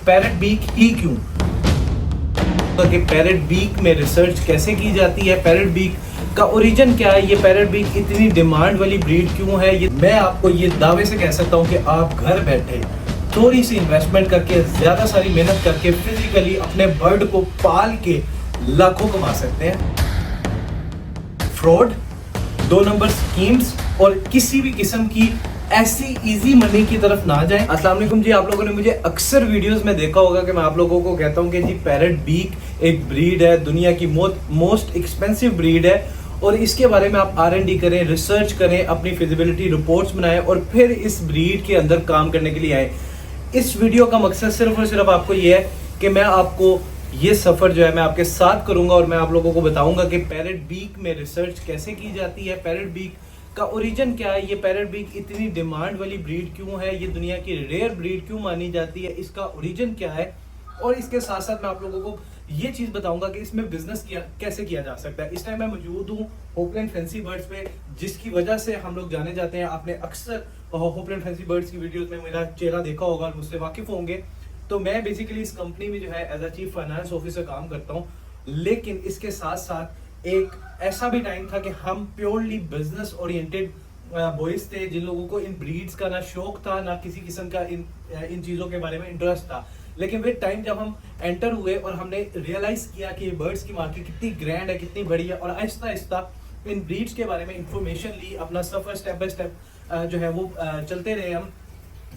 Parrot beak ही क्यों? तो कि पैरेट बीक में रिसर्च कैसे की जाती है, पैरेट बीक का ओरिजिन क्या है, ये पैरेट बीक इतनी डिमांड वाली ब्रीड क्यों है, ये मैं आपको ये दावे से कह सकता हूँ कि आप घर बैठे थोड़ी सी इन्वेस्टमेंट करके, ज्यादा सारी मेहनत करके, फिजिकली अपने बर्ड को पाल के लाखों कमा सकते हैं। फ्रॉड, 2 नंबर स्कीम्स और किसी भी किस्म की ऐसी इजी मनी की तरफ ना जाएं। अस्सलाम वालेकुम जी, आप लोगों ने मुझे अक्सर वीडियोस में देखा होगा कि मैं आप लोगों को कहता हूं कि जी पैरेट बीक एक ब्रीड है, दुनिया की मोस्ट एक्सपेंसिव ब्रीड है और इसके बारे में आप R&D करें, रिसर्च करें, अपनी फिजिबिलिटी रिपोर्ट्स बनाएं और फिर इस ब्रीड के अंदर काम करने के लिए आए। इस वीडियो का मकसद सिर्फ और सिर्फ आपको ये है कि मैं आपको ये सफर जो है मैं आपके साथ करूंगा और मैं आप लोगों को बताऊंगा कि पैरेट बीक में रिसर्च कैसे की जाती है, पैरेट बीक का ओरिजिन क्या है, ये पैरेट बीक इतनी डिमांड वाली ब्रीड क्यों है, ये दुनिया की रेयर ब्रीड क्यों मानी जाती है, इसका ओरिजिन क्या है। और इसके साथ साथ मैं आप लोगों को ये चीज बताऊंगा कि इसमें बिजनेस कैसे किया जा सकता है। इस टाइम मैं मौजूद हूँ होपलैंड फैंसी बर्ड्स पे, जिसकी वजह से हम लोग जाने जाते हैं। आपने अक्सर होपलैंड फैंसी बर्ड्स की वीडियोस में मेरा चेहरा देखा होगा और मुझसे वाकिफ होंगे। तो मैं बेसिकली इस कंपनी में जो है as a chief finance officer काम करता हूँ, लेकिन इसके साथ साथ एक ऐसा भी टाइम था कि हम प्योरली बिजनेस ओरिएंटेड बॉयज थे, जिन लोगों को इन ब्रीड्स का ना शौक था ना किसी किस्म का इन चीज़ों के बारे में इंटरेस्ट था। लेकिन विद टाइम जब हम एंटर हुए और हमने रियलाइज किया कि ये बर्ड्स की मार्केट कितनी ग्रैंड है, कितनी बड़ी है, और आहिस्ता आहिस्ता इन ब्रीड्स के बारे में इंफॉर्मेशन ली, अपना सफर स्टेप बाय स्टेप जो है वो चलते रहे हम।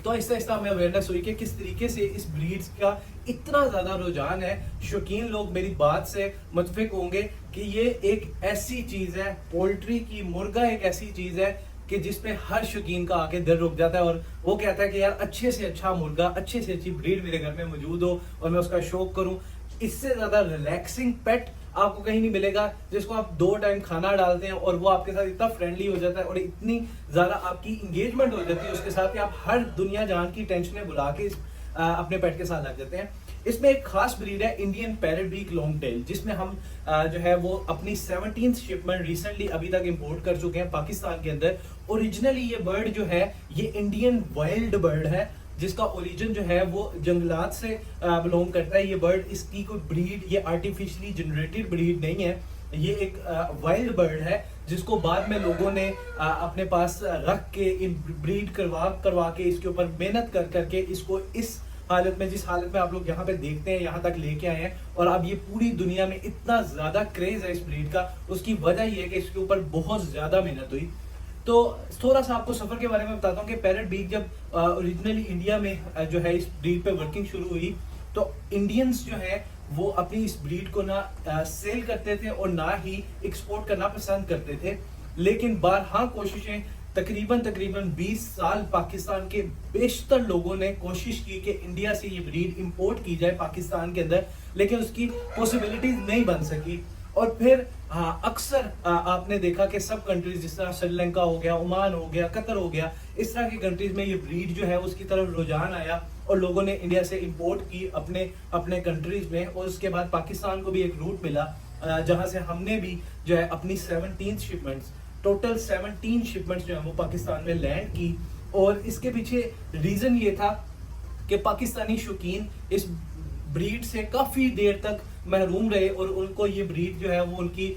तो आहिस्ता आहिस्ता हमें अवेयरनेस हुई कि किस तरीके से इस ब्रीड्स का इतना ज़्यादा रुझान है। शौकीन लोग मेरी बात से मुतफिक होंगे कि ये एक ऐसी चीज़ है, पोल्ट्री की मुर्गा एक ऐसी चीज़ है कि जिसपे हर शौकीन का आके दिल रुक जाता है और वो कहता है कि यार अच्छे से अच्छा मुर्गा, अच्छे से अच्छी ब्रीड मेरे घर में मौजूद हो और मैं उसका शौक करूं। इससे ज़्यादा रिलैक्सिंग पेट आपको कहीं नहीं मिलेगा, जिसको आप 2 टाइम खाना डालते हैं और वो आपके साथ इतना फ्रेंडली हो जाता है और इतनी ज़्यादा आपकी इंगेजमेंट हो जाती है उसके साथ कि आप हर दुनिया जहान की टेंशनें भुला के अपने पेट के साथ लग जाते हैं। इसमें एक खास ब्रीड है Indian parrot beak long tail, जिसमें हम जो है वो अपनी 17th शिपमेंट रिसेंटली अभी तक इंपोर्ट कर चुके हैं पाकिस्तान के अंदर। ओरिजिनली ये बर्ड जो है ये इंडियन वाइल्ड बर्ड है, जिसका ओरिजिन जो है वो जंगलात से बिलोंग करता है। ये बर्ड, इसकी कोई ब्रीड, ये आर्टिफिशियली जनरेटेड ब्रीड नहीं है, ये एक वाइल्ड बर्ड है जिसको बाद में लोगों ने अपने पास रख के इन ब्रीड करवा के इसके ऊपर मेहनत कर करके इसको इस हालत में, जिस हालत में आप लोग यहाँ पे देखते हैं, यहाँ तक लेके आए हैं। और अब ये पूरी दुनिया में इतना ज्यादा क्रेज है इस ब्रीड का, उसकी वजह ये है कि इसके ऊपर बहुत ज्यादा मेहनत हुई। तो थोड़ा सा आपको सफर के बारे में बताता हूँ कि पैरेट बीक जब ओरिजिनली इंडिया में जो है इस ब्रीड पे वर्किंग शुरू हुई, तो इंडियंस जो है वो अपनी इस ब्रीड को ना सेल करते थे और ना ही एक्सपोर्ट करना पसंद करते थे। लेकिन बारहा कोशिशें, तकरीबन 20 साल पाकिस्तान के बेशतर लोगों ने कोशिश की कि इंडिया से ये ब्रीड इंपोर्ट की जाए पाकिस्तान के अंदर, लेकिन उसकी पॉसिबिलिटीज नहीं बन सकी। और फिर अक्सर आपने देखा कि सब कंट्रीज, जिस तरह श्रीलंका हो गया, ओमान हो गया, कतर हो गया, इस तरह की कंट्रीज में ये ब्रीड जो है उसकी तरफ रुझान आया और लोगों ने इंडिया से इंपोर्ट की अपने कंट्रीज में। और उसके बाद पाकिस्तान को भी एक रूट मिला जहां से हमने भी जो है अपनी 17th शिपमेंट्स, टोटल 17 शिपमेंट्स जो है वो पाकिस्तान में लैंड की। और इसके पीछे रीजन ये था कि पाकिस्तानी शौकीन इस ब्रीड से काफी देर तक महरूम रहे और उनको ये ब्रीड जो है वो उनकी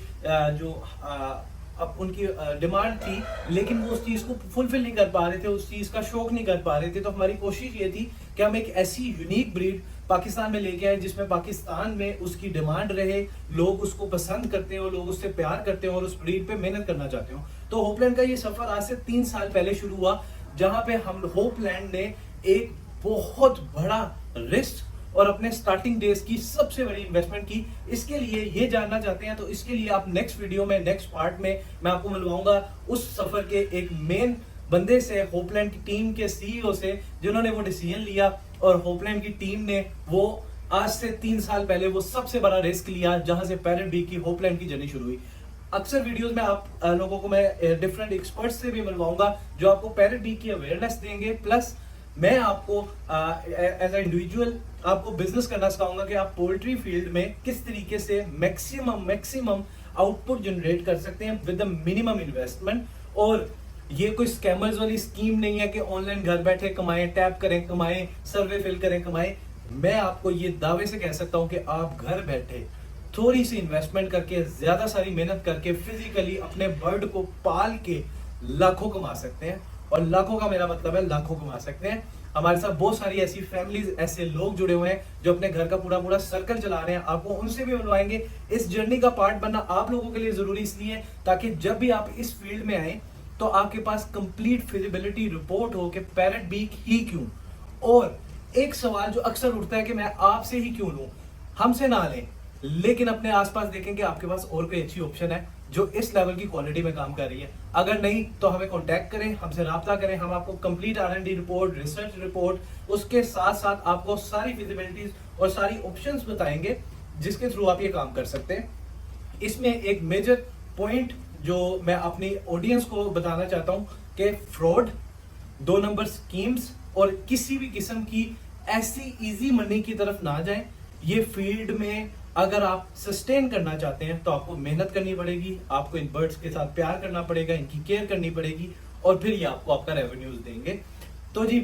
उनकी डिमांड थी, लेकिन वो उस चीज को फुलफिल नहीं कर पा रहे थे, उस चीज का शौक नहीं कर पा रहे थे। तो हमारी कोशिश ये थी कि हम एक ऐसी यूनिक ब्रीड पाकिस्तान में लेके आए जिसमें पाकिस्तान में उसकी डिमांड रहे, लोग उसको पसंद करते हो, लोग उससे प्यार करते हो और उस ब्रीड पे मेहनत करना चाहते हो। तो होपलैंड का ये सफर आज से 3 साल पहले शुरू हुआ, जहां पे हम होपलैंड ने एक बहुत बड़ा रिस्क और अपने स्टार्टिंग डेज की सबसे बड़ी इन्वेस्टमेंट की। इसके लिए ये जानना चाहते हैं तो इसके लिए आप नेक्स्ट वीडियो में, नेक्स्ट पार्ट में मैं आपको मिलवाऊंगा उस सफर के एक मेन बंदे से, होपलैंड की टीम के CEO से, जिन्होंने वो डिसीजन लिया और होपलैंड की टीम ने वो आज से 3 साल पहले वो सबसे बड़ा रिस्क लिया जहां से पैरेट बीक की होपलैंड की जर्नी शुरू हुई। अक्सर वीडियोस में आप लोगों को मैं डिफरेंट एक्सपर्ट्स से भी मिलवाऊंगा जो आपको पैरेट बीक की अवेयरनेस देंगे, प्लस मैं आपको एज ए इंडिविजुअल आपको बिजनेस करना सिखाऊंगा कि आप पोल्ट्री फील्ड में किस तरीके से मैक्सिमम आउटपुट जनरेट कर सकते हैं विद द मिनिमम इन्वेस्टमेंट। और ये कोई स्कैमर्स वाली स्कीम नहीं है कि ऑनलाइन घर बैठे कमाएं, टैप करें कमाएं, सर्वे फिल करें कमाएं। मैं आपको ये दावे से कह सकता हूं कि आप घर बैठे थोड़ी सी इन्वेस्टमेंट करके, ज्यादा सारी मेहनत करके, फिजिकली अपने बर्ड को पाल के लाखों कमा सकते हैं। और लाखों का मेरा मतलब है लाखों कमा सकते हैं। हमारे साथ बहुत सारी ऐसी फैमिलीज, ऐसे लोग जुड़े हुए हैं जो अपने घर का पूरा पूरा सर्कल चला रहे हैं। आपको उनसे भी मिलवाएंगे। इस जर्नी का पार्ट बनना आप लोगों के लिए जरूरी इसलिए ताकि जब भी आप इस फील्ड में आए तो आपके पास कंप्लीट फिजिबिलिटी रिपोर्ट हो कि पैरेट बीक ही क्यों। और एक सवाल जो अक्सर उठता है कि मैं आपसे ही क्यों लूं, हमसे ना लें लेकिन अपने आसपास देखें कि आपके पास और कोई अच्छी ऑप्शन है जो इस लेवल की क्वालिटी में काम कर रही है। अगर नहीं तो हमें कांटेक्ट करें, हमसे राब्ता करें। हम आपको complete R&D report, research report, उसके साथ साथ आपको सारी फिजिबिलिटीज और सारी ऑप्शंस बताएंगे जिसके थ्रू आप ये काम कर सकते हैं। इसमें एक मेजर पॉइंट जो मैं अपनी ऑडियंस को बताना चाहता हूं कि फ्रॉड, 2 नंबर स्कीम्स और किसी भी किस्म की ऐसी इजी मनी की तरफ ना जाएं। ये फील्ड में अगर आप सस्टेन करना चाहते हैं तो आपको मेहनत करनी पड़ेगी, आपको इन बर्ड्स के साथ प्यार करना पड़ेगा, इनकी केयर करनी पड़ेगी और फिर ये आपको आपका रेवेन्यूज देंगे। तो जी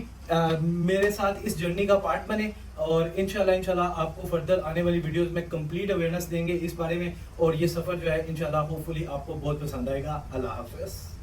मेरे साथ इस जर्नी का पार्ट बने और इंशाल्लाह आपको फर्दर आने वाली वीडियोस में कंप्लीट अवेयरनेस देंगे इस बारे में। और ये सफर जो है इंशाल्लाह होपफुली आपको बहुत पसंद आएगा। अल्लाह हाफिज़।